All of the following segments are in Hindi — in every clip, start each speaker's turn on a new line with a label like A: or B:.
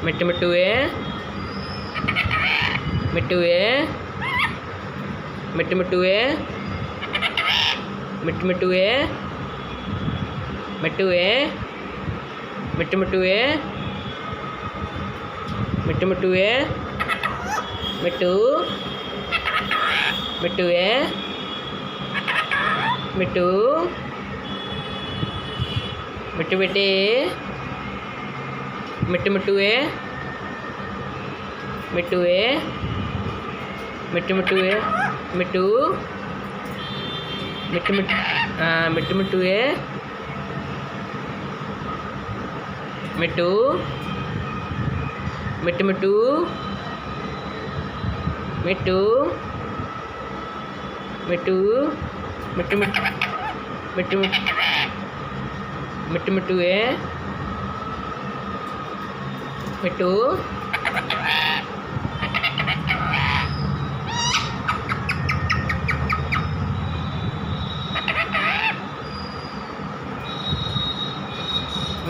A: मिट्टू मिट्टूए मिट्टूए मिट्टू मिट्टूए मिट्टू मिट्टूए मिट्टूए मिट्टू मिट्टूए मिट्टू मिट्टूए मिट्टू मिट्टूए मिट्टू मिट्टू बेटे मिट्टू मिट्टूए मिट्टूए मिट्टू मिट्टूए मिट्टू मिट्टू मिट्टू मिट्टूए मिट्टू मिट्टू मिट्टू मिट्टू मिट्टू मिट्टू मिट्टू मिट्टू मिट्टूए मिट्टू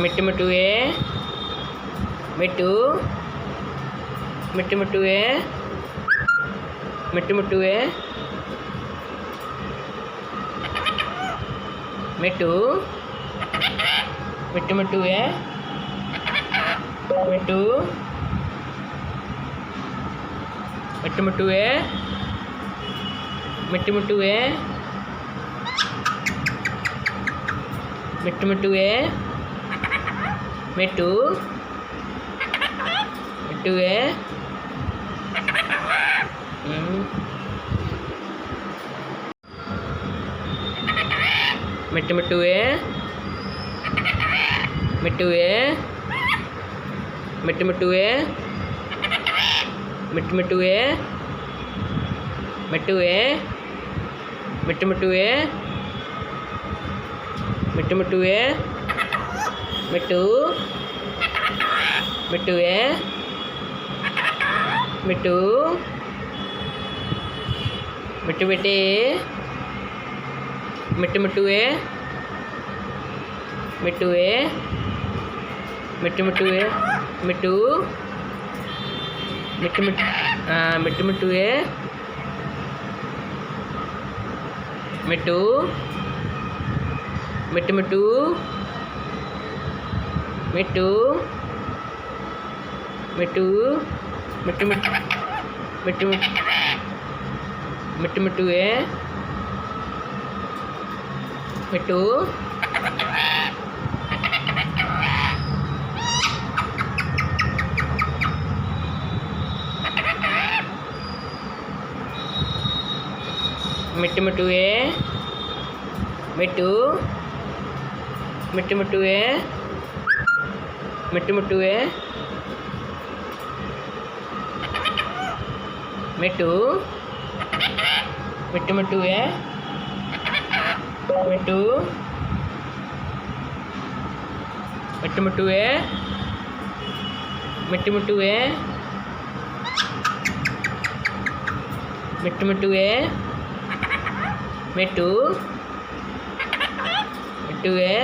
A: मिट्टू मिट्टूए मिट्टू मिट्टू मिट्टूए मिट्टू मिट्टूए मिट्टू मिट्टू मिट्टूए मिट्टू मिट्टू मिट्टूए मिट्टू मिट्टूए मिट्टू मिट्टूए मिट्टू मिट्टूए मिट्टू मिट्टूए मिट्टूए मिट्टू मिट्टूए मिट्टू मिट्टूए मिट्टूए मिट्टू मिट्टूए मिट्टू मिट्टूए मिट्टू मिट्टूए मिट्टू मिट्टू बेटे मिट्टू मिट्टूए मिट्टूए मिट्टू मिट्टूए मिट्टू मिट्टू मिट्टू मिट्टूए मिट्टू मिट्टू मिट्टू मिट्टू मिट्टू मिट्टू मिट्टू मिट्टू मिट्टूए मिट्टू मिट्टू मिट्टूए मिट्टू मिट्टू मिट्टूए मिट्टू मिट्टूए मिट्टू मिट्टू मिट्टूए मिट्टू मिट्टू मिट्टूए मिट्टू मिट्टूए मिट्टू मिट्टूए मिट्टू मिट्टूए